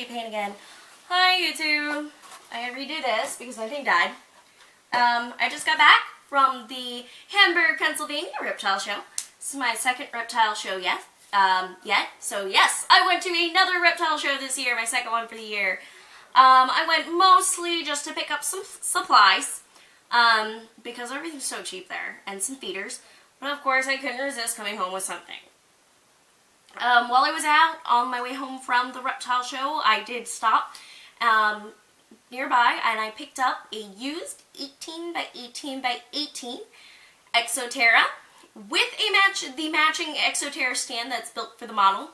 be a pain again. Hi YouTube. I had to redo this because my thing died. I just got back from the Hamburg, Pennsylvania Reptile Show. This is my second Reptile show yet. So yes, I went to another Reptile show this year, my second one for the year. I went mostly just to pick up some supplies, because everything's so cheap there, and some feeders. But of course I couldn't resist coming home with something. While I was out on my way home from the Reptile show, I did stop nearby and I picked up a used 18 by 18 by 18 Exoterra with the matching Exoterra stand that's built for the model.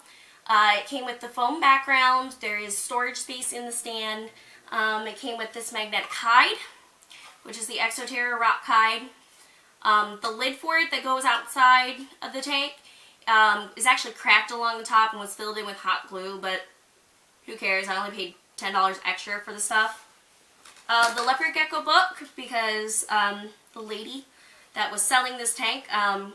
It came with the foam background. There is storage space in the stand. It came with this magnetic hide, which is the Exoterra rock hide. The lid for it that goes outside of the tank is actually cracked along the top and was filled in with hot glue, but who cares? I only paid $10 extra for the stuff. The leopard gecko book, because the lady that was selling this tank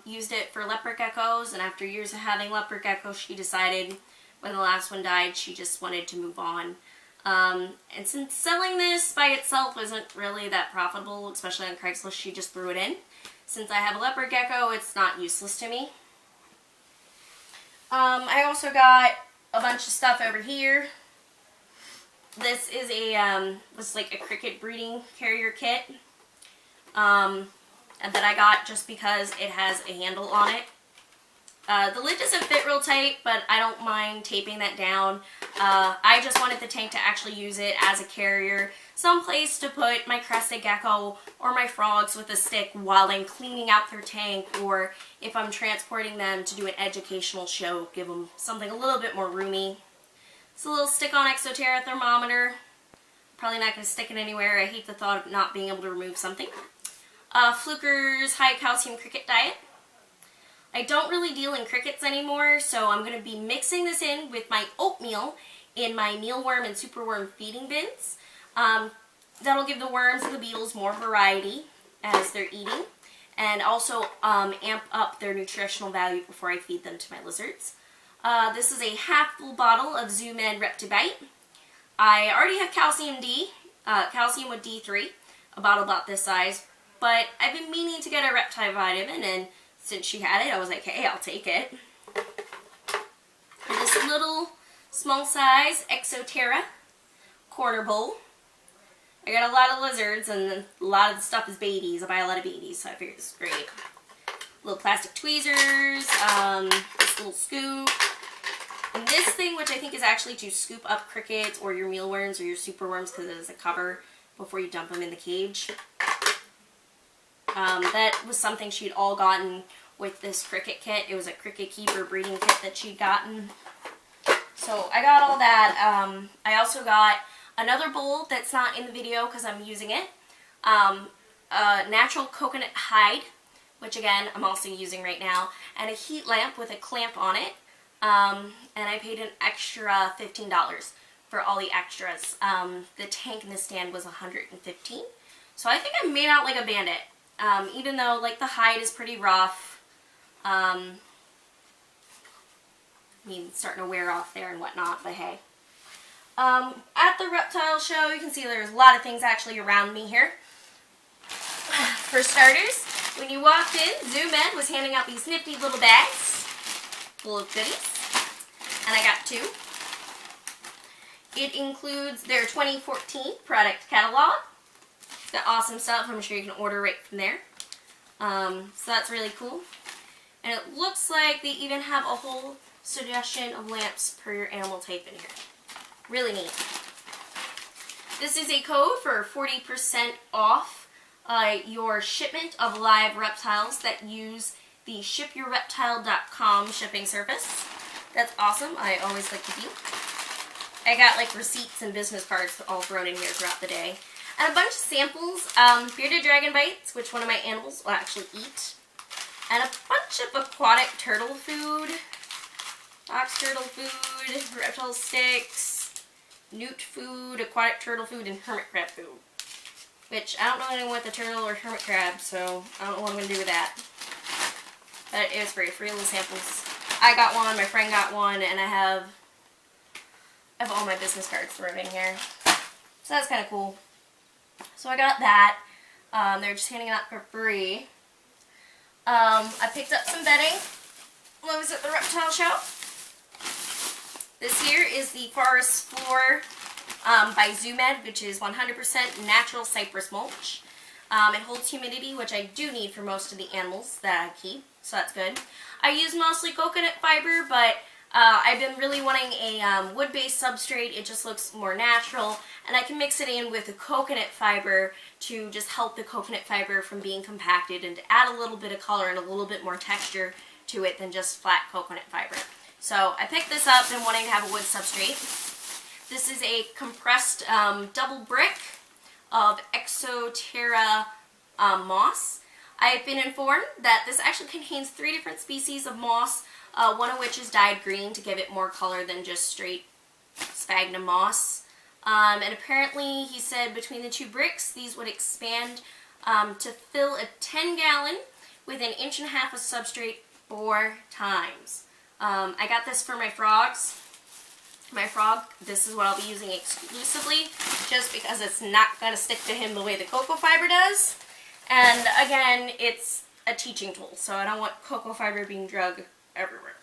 used it for leopard geckos, and after years of having leopard geckos, she decided when the last one died, she just wanted to move on. And since selling this by itself wasn't really that profitable, especially on Craigslist, she just threw it in. Since I have a leopard gecko, it's not useless to me. I also got a bunch of stuff over here. This is like a cricket breeding carrier kit that I got just because it has a handle on it. The lid doesn't fit real tight, but I don't mind taping that down. I just wanted the tank to actually use it as a carrier, someplace to put my crested gecko or my frogs with a stick while I'm cleaning out their tank, or if I'm transporting them to do an educational show, give them something a little bit more roomy. It's a little stick-on Exoterra thermometer. Probably not going to stick it anywhere. I hate the thought of not being able to remove something. Fluker's high calcium cricket diet. I don't really deal in crickets anymore, so I'm going to be mixing this in with my oatmeal in my mealworm and superworm feeding bins. That'll give the worms and the beetles more variety as they're eating, and also amp up their nutritional value before I feed them to my lizards. This is a half full bottle of Zoo Med Reptibite. I already have calcium D, calcium with D3, a bottle about this size, but I've been meaning to get a reptile vitamin, and since she had it, I was like, hey, I'll take it. This little small size Exoterra corner bowl. I got a lot of lizards, and a lot of the stuff is babies. I buy a lot of babies, so I figured this is great. Little plastic tweezers, this little scoop, and this thing, which I think is actually to scoop up crickets or your mealworms or your superworms, because it is a cover before you dump them in the cage. That was something she'd all gotten with this cricket kit. It was a cricket keeper breeding kit that she'd gotten. So I got all that. I also got another bowl that's not in the video because I'm using it. A natural coconut hide, which again I'm also using right now, and a heat lamp with a clamp on it. And I paid an extra $15 for all the extras. The tank in the stand was $115. So I think I made out like a bandit. Even though like the hide is pretty rough. I mean, it's starting to wear off there and whatnot, but hey. At the Reptile show, you can see there's a lot of things actually around me here. For starters, when you walked in, Zoo Med was handing out these nifty little bags full of goodies, and I got 2. It includes their 2014 product catalog. It's got awesome stuff. I'm sure you can order right from there. So that's really cool. And it looks like they even have a whole suggestion of lamps per your animal type in here. Really neat. This is a code for 40% off your shipment of live reptiles that use the shipyourreptile.com shipping service. That's awesome. I always like to do. I got like receipts and business cards all thrown in here throughout the day. And a bunch of samples, bearded dragon bites, which one of my animals will actually eat. And a bunch of aquatic turtle food, box turtle food, reptile sticks, newt food, aquatic turtle food, and hermit crab food. Which, I don't know anyone with a turtle or hermit crab, so I don't know what I'm going to do with that. But it was great, 3 little samples. I got one, my friend got one, and I have I have all my business cards thrown in here. So that's kind of cool. So I got that. They're just handing it out for free. I picked up some bedding when I was at the reptile show. This here is the Forest Floor by ZooMed, which is 100% natural cypress mulch. It holds humidity, which I do need for most of the animals that I keep, so that's good. I use mostly coconut fiber, but I've been really wanting a wood-based substrate. It just looks more natural, and I can mix it in with the coconut fiber to just help the coconut fiber from being compacted and to add a little bit of color and a little bit more texture to it than just flat coconut fiber. So I picked this up and wanting to have a wood substrate. This is a compressed double brick of Exoterra moss. I have been informed that this actually contains 3 different species of moss, one of which is dyed green to give it more color than just straight sphagnum moss. And apparently he said between the 2 bricks these would expand to fill a 10-gallon with 1.5 inches of substrate 4 times. I got this for my frogs. My frog, this is what I'll be using exclusively, just because it's not going to stick to him the way the cocoa fiber does. And again, it's a teaching tool, so I don't want cocoa fiber being drug everywhere.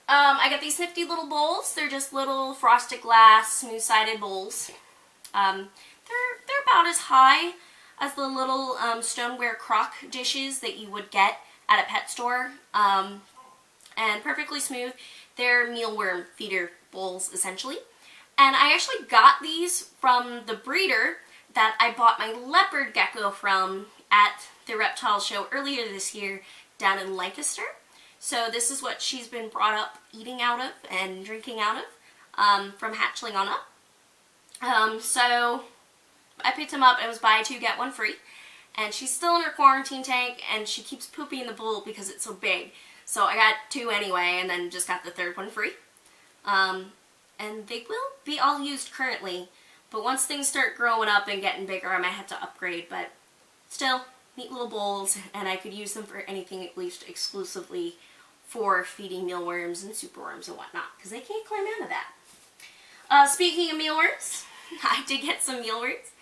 I got these nifty little bowls. They're just little frosted glass, smooth-sided bowls. They're about as high as the little stoneware crock dishes that you would get at a pet store, and perfectly smooth. They're mealworm feeder bowls, essentially. And I actually got these from the breeder that I bought my leopard gecko from at the reptile show earlier this year down in Lancaster. So this is what she's been brought up eating out of and drinking out of from hatchling on up. So I picked them up. It was buy 2 get 1 free. And she's still in her quarantine tank, and she keeps pooping in the bowl because it's so big. So I got 2 anyway, and then just got the 3rd one free. And they will be all used currently, but once things start growing up and getting bigger, I might have to upgrade, but still, neat little bowls, and I could use them for anything at least exclusively for feeding mealworms and superworms and whatnot, because they can't climb out of that. Speaking of mealworms, I did get some mealworms.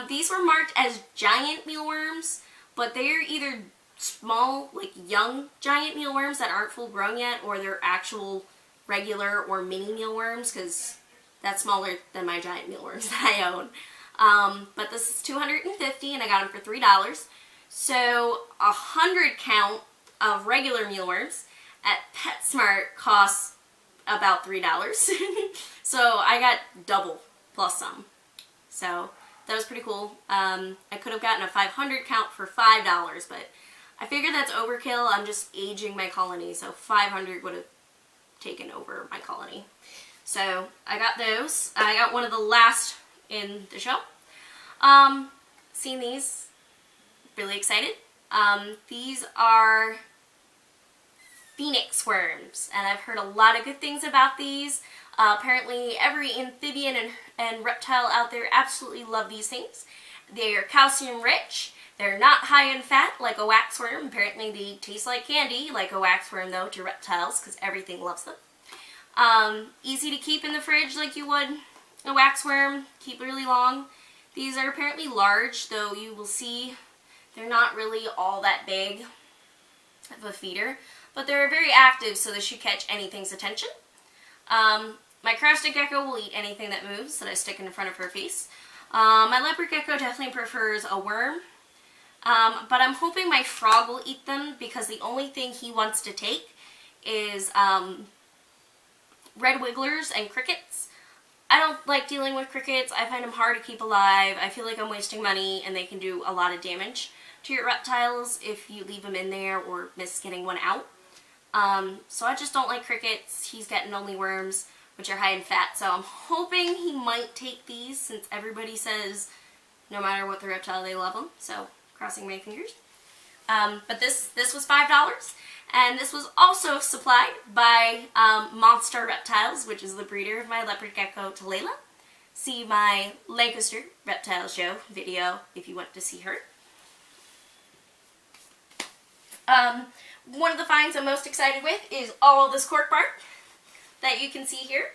These were marked as giant mealworms, but they're either small, like young giant mealworms that aren't full grown yet, or they're actual regular or mini mealworms, because that's smaller than my giant mealworms that I own. But this is 250 and I got them for $3. So 100 count of regular mealworms at PetSmart costs about $3. So I got double plus some. So that was pretty cool. I could have gotten a 500 count for $5, but I figured that's overkill. I'm just aging my colony, so 500 would have taken over my colony. So I got those. I got one of the last in the show. Seen these. Really excited. These are phoenix worms, and I've heard a lot of good things about these. Apparently every amphibian and reptile out there absolutely love these things. They are calcium rich. They're not high in fat like a waxworm. Apparently they taste like candy, like a waxworm though, to reptiles, because everything loves them. Easy to keep in the fridge like you would a waxworm. Keep really long. These are apparently large, though you will see they're not really all that big of a feeder. But they're very active, so they should catch anything's attention. My crested gecko will eat anything that moves that I stick in front of her face. My leopard gecko definitely prefers a worm. But I'm hoping my frog will eat them, because the only thing he wants to take is red wigglers and crickets. I don't like dealing with crickets. I find them hard to keep alive. I feel like I'm wasting money, and they can do a lot of damage to your reptiles if you leave them in there or miss getting one out. So I just don't like crickets. He's getting only worms, which are high in fat. So I'm hoping he might take these, since everybody says no matter what the reptile, they love them. So crossing my fingers. But this was $5, and this was also supplied by Monster Reptiles, which is the breeder of my leopard gecko Talayla. See my Lancaster Reptile Show video if you want to see her. One of the finds I'm most excited with is all this cork bark that you can see here.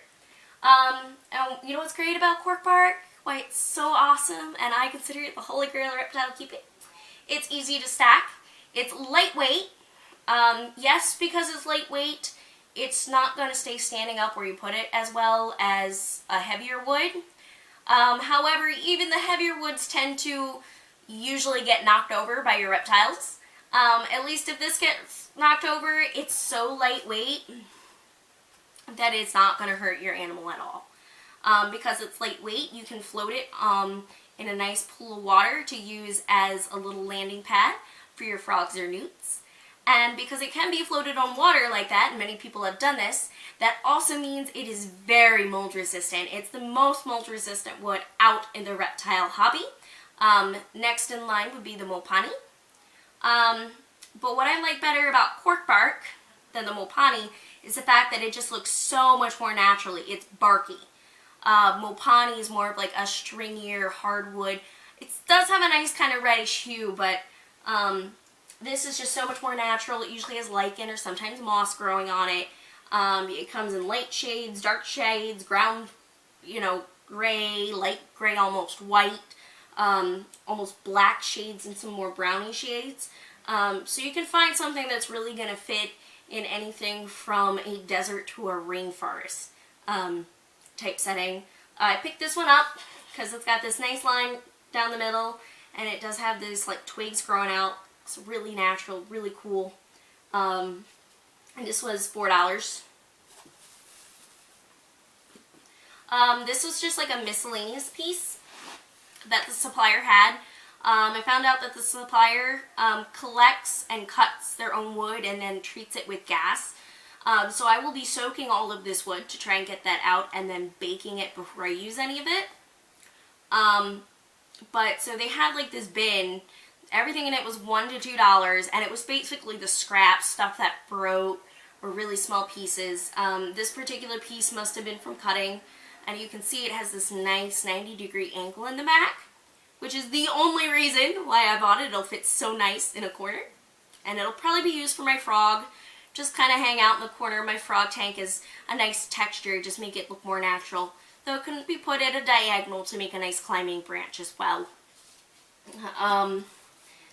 And you know what's great about Cork Bark? Why it's so awesome, and I consider it the holy grail of reptile keeping? It's easy to stack. It's lightweight. Yes, because it's lightweight, it's not going to stay standing up where you put it as well as a heavier wood. However, even the heavier woods tend to usually get knocked over by your reptiles. At least if this gets knocked over, it's so lightweight that it's not going to hurt your animal at all. Because it's lightweight, you can float it in a nice pool of water to use as a little landing pad for your frogs or newts. And because it can be floated on water like that, and many people have done this, that also means it is very mold resistant. It's the most mold resistant wood out in the reptile hobby. Next in line would be the Mopani. But what I like better about Cork Bark than the Mopani is the fact that it just looks so much more naturally. It's barky. Mopani is more of like a stringier hardwood. It does have a nice kind of reddish hue, but this is just so much more natural. It usually has lichen or sometimes moss growing on it. It comes in light shades, dark shades, ground, gray, light gray, almost white, almost black shades and some more browny shades. So you can find something that's really going to fit in anything from a desert to a rainforest type setting. I picked this one up because it's got this nice line down the middle, and it does have these like twigs growing out. It's really natural, really cool. And this was $4. This was just like a miscellaneous piece that the supplier had. I found out that the supplier collects and cuts their own wood and then treats it with gas. So I will be soaking all of this wood to try and get that out and then baking it before I use any of it. But so they had like this bin. Everything in it was $1 to $2, and it was basically the scraps, stuff that broke, or really small pieces. This particular piece must have been from cutting, and you can see it has this nice 90-degree angle in the back, which is the only reason why I bought it. It'll fit so nice in a corner, and it'll probably be used for my frog. Just kind of hang out in the corner of my frog tank as a nice texture, just make it look more natural. Though it couldn't be put at a diagonal to make a nice climbing branch as well.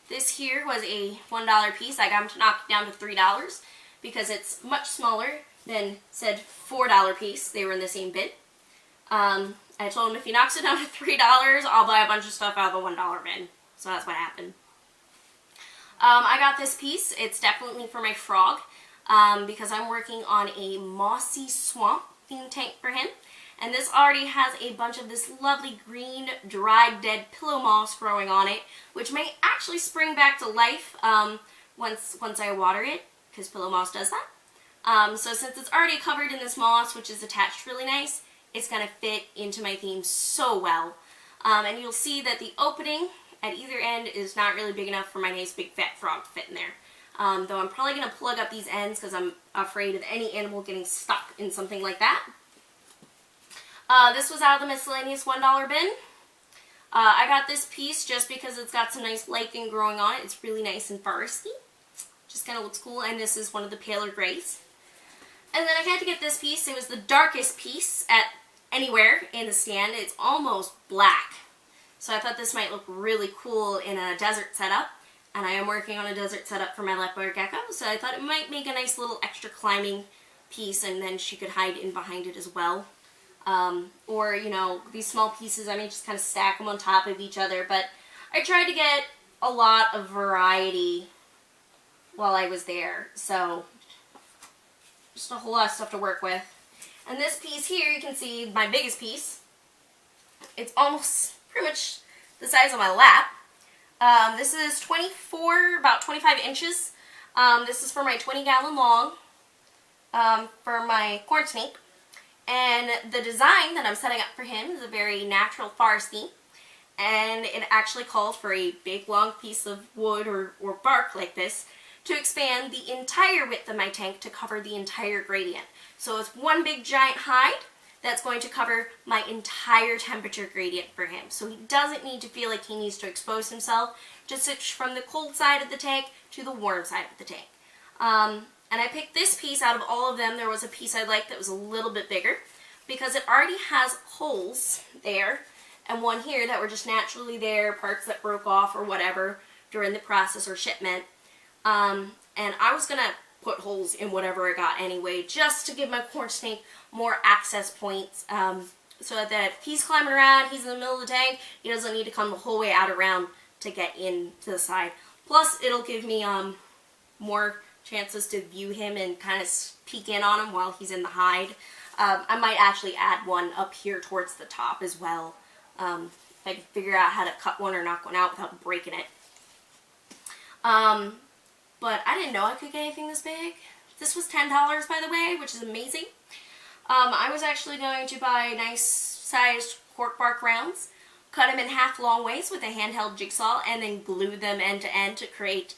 This here was a $1 piece. I got them to knock it down to $3 because it's much smaller than said $4 piece. They were in the same bin. I told him if he knocks it down to $3, I'll buy a bunch of stuff out of the $1 bin. So that's what happened. I got this piece. It's definitely for my frog because I'm working on a mossy swamp theme tank for him. And this already has a bunch of this lovely green, dried, dead pillow moss growing on it, which may actually spring back to life once I water it, because pillow moss does that. So since it's already covered in this moss, which is attached really nice, it's going to fit into my theme so well. And you'll see that the opening at either end is not really big enough for my nice big fat frog to fit in there. Though I'm probably going to plug up these ends because I'm afraid of any animal getting stuck in something like that. This was out of the miscellaneous $1 bin. I got this piece just because it's got some nice lichen growing on it. It's really nice and foresty. Just kind of looks cool. And this is one of the paler grays. And then I had to get this piece. It was the darkest piece at anywhere in the stand. It's almost black. So I thought this might look really cool in a desert setup. And I am working on a desert setup for my leopard gecko. So I thought it might make a nice little extra climbing piece. And then she could hide in behind it as well. Or, these small pieces, I may just kind of stack them on top of each other, but I tried to get a lot of variety while I was there, so just a whole lot of stuff to work with. And this piece here, you can see my biggest piece. It's almost pretty much the size of my lap. This is about 25 inches. This is for my 20-gallon long, for my corn snake. And the design that I'm setting up for him is a very natural forest theme. And it actually calls for a big long piece of wood or bark like this to expand the entire width of my tank to cover the entire gradient. So it's one big giant hide that's going to cover my entire temperature gradient for him. So he doesn't need to feel like he needs to expose himself to switch from the cold side of the tank to the warm side of the tank. And I picked this piece out of all of them. There was a piece I liked that was a little bit bigger. because it already has holes there and one here that were just naturally there, parts that broke off or whatever during the process or shipment. And I was going to put holes in whatever I got anyway, just to give my corn snake more access points, so that if he's climbing around, he's in the middle of the tank, he doesn't need to come the whole way out around to get in to the side. Plus, it'll give me more chances to view him and kind of peek in on him while he's in the hide. I might actually add one up here towards the top as well, if I can figure out how to cut one or knock one out without breaking it. But I didn't know I could get anything this big. This was $10, by the way, which is amazing. I was actually going to buy nice sized cork bark rounds, cut them in half long ways with a handheld jigsaw, and then glue them end to end to create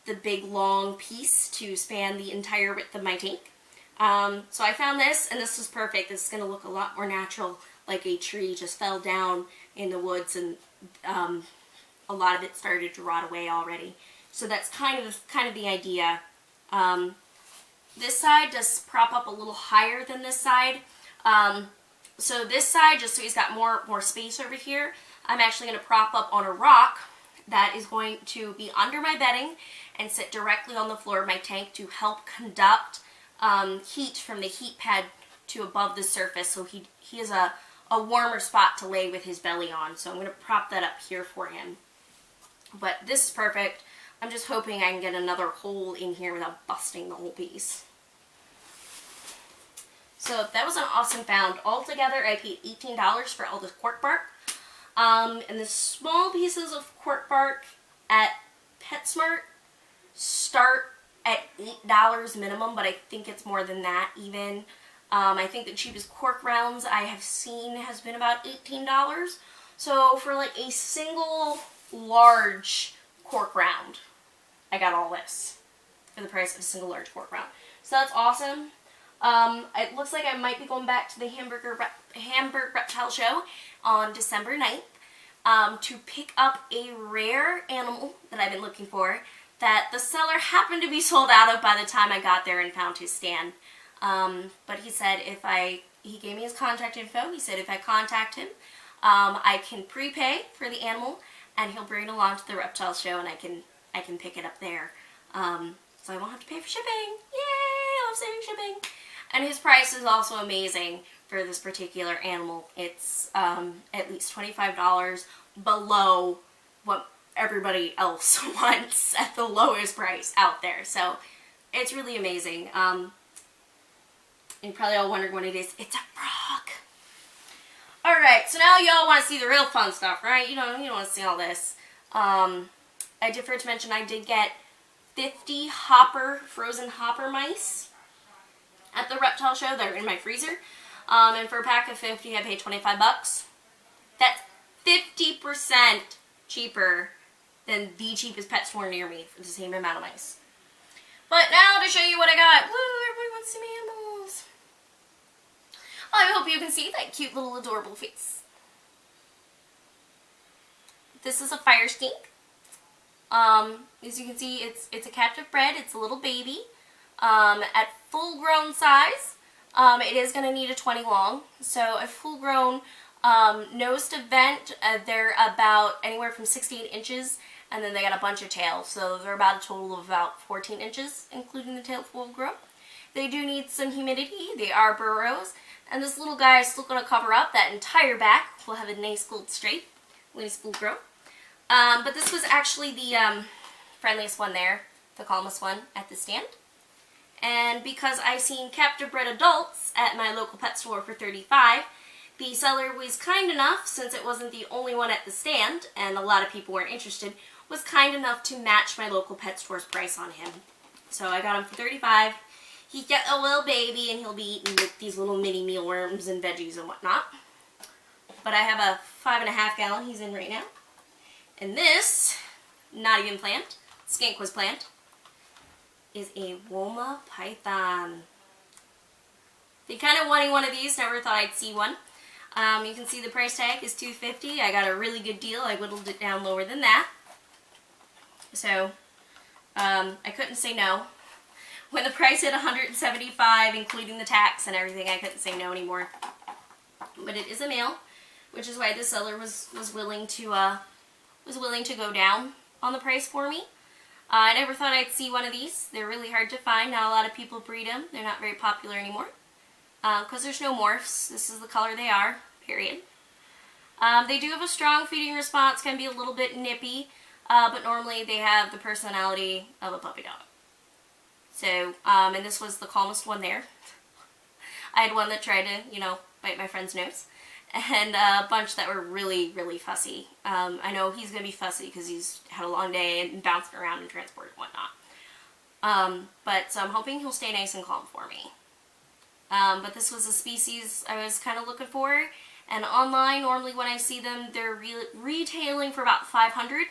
the big long piece to span the entire width of my tank. So I found this, and this was perfect. This is going to look a lot more natural, like a tree just fell down in the woods and a lot of it started to rot away already. So that's kind of the idea. This side does prop up a little higher than this side. So this side, just so he's got more space over here, I'm actually going to prop up on a rock that is going to be under my bedding and sit directly on the floor of my tank to help conduct heat from the heat pad to above the surface, so he has a warmer spot to lay with his belly on. So I'm going to prop that up here for him. But this is perfect. I'm just hoping I can get another hole in here without busting the whole piece. So that was an awesome found. Altogether, I paid $18 for all this cork bark. And the small pieces of cork bark at PetSmart start at $8 minimum, but I think it's more than that even. I think the cheapest cork rounds I have seen has been about $18. So for like a single large cork round, I got all this for the price of a single large cork round. So that's awesome. It looks like I might be going back to the Hamburg Reptile Show on December 9th to pick up a rare animal that I've been looking for that the seller happened to be sold out of by the time I got there and found his stand. But he said he gave me his contact info. He said if I contact him, I can prepay for the animal and he'll bring it along to the Reptile Show and I can pick it up there. So I won't have to pay for shipping. Yay! I love saving shipping. And his price is also amazing for this particular animal. It's at least $25 below what everybody else wants at the lowest price out there. So it's really amazing. You're probably all wondering what it is. It's a frog. Alright, so now y'all want to see the real fun stuff, right? You don't want to see all this. I did forget to mention I did get 50 frozen hopper mice at the Reptile Show. They're in my freezer. And for a pack of 50, I paid 25 bucks. That's 50% cheaper than the cheapest pet store near me for the same amount of mice. But now to show you what I got. Woo, everybody wants to see my animals. I hope you can see that cute little adorable face. This is a fire skink. As you can see, it's a captive bred. It's a little baby. At full grown size, it is going to need a 20 long. So a full grown nose to vent, they're about anywhere from 6 to 8 inches, and then they got a bunch of tails. So they're about a total of about 14 inches, including the tail full grown. They do need some humidity. They are burrows. And this little guy is still going to cover up that entire back. Will have a nice gold stripe when he's full grown. But this was actually the friendliest one there, the calmest one at the stand. And because I've seen captive bred adults at my local pet store for $35, the seller was kind enough, since it wasn't the only one at the stand, and a lot of people weren't interested, was kind enough to match my local pet store's price on him. So I got him for $35. He's got a little baby, and he'll be eating these little mini mealworms and veggies and whatnot. But I have a 5.5 gallon he's in right now. And this, not even planned, skink was planned, is a Woma Python. Been kind of wanting one of these, never thought I'd see one. You can see the price tag is $250. I got a really good deal. I whittled it down lower than that. So, I couldn't say no. When the price hit $175, including the tax and everything, I couldn't say no anymore. but it is a male, which is why the seller was willing to go down on the price for me. I never thought I'd see one of these. They're really hard to find. Not a lot of people breed them. They're not very popular anymore because there's no morphs. This is the color they are, period. They do have a strong feeding response, can be a little bit nippy, but normally they have the personality of a puppy dog. So, and this was the calmest one there. I had one that tried to, you know, bite my friend's nose, and a bunch that were really, really fussy. I know he's going to be fussy because he's had a long day and bouncing around in transport and whatnot. But so I'm hoping he'll stay nice and calm for me. But this was a species I was kind of looking for. And online, normally when I see them, they're retailing for about $500.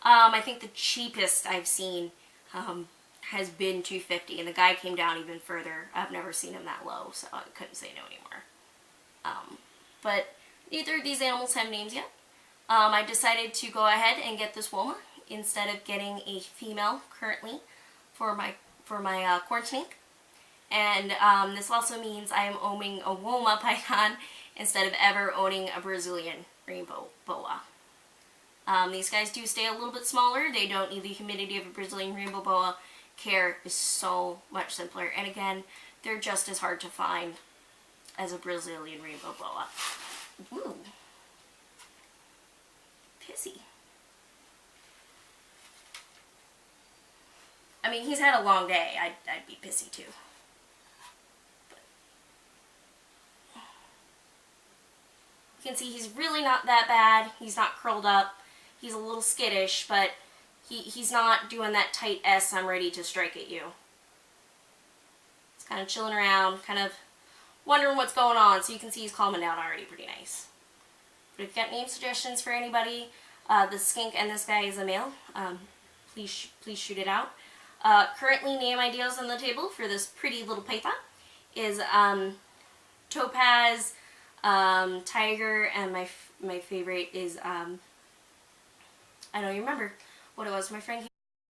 I think the cheapest I've seen has been $250, and the guy came down even further. I've never seen him that low, so I couldn't say no anymore. But neither of these animals have names yet. I decided to go ahead and get this Woma instead of getting a female currently for my corn snake. And this also means I am owning a Woma Python instead of ever owning a Brazilian rainbow boa. These guys do stay a little bit smaller. They don't need the humidity of a Brazilian rainbow boa. Care is so much simpler. And again, they're just as hard to find as a Brazilian rainbow boa. Ooh. Pissy. I mean, he's had a long day. I'd be pissy too. You can see he's really not that bad. He's not curled up. He's a little skittish, but he's not doing that tight S, I'm ready to strike at you. He's kind of chilling around, kind of wondering what's going on, so you can see he's calming down already pretty nice. But if you've got name suggestions for anybody, the skink and this guy is a male, please shoot it out. Currently name ideas on the table for this pretty little python is Topaz, Tiger, and my favorite is I don't even remember what it was. My friend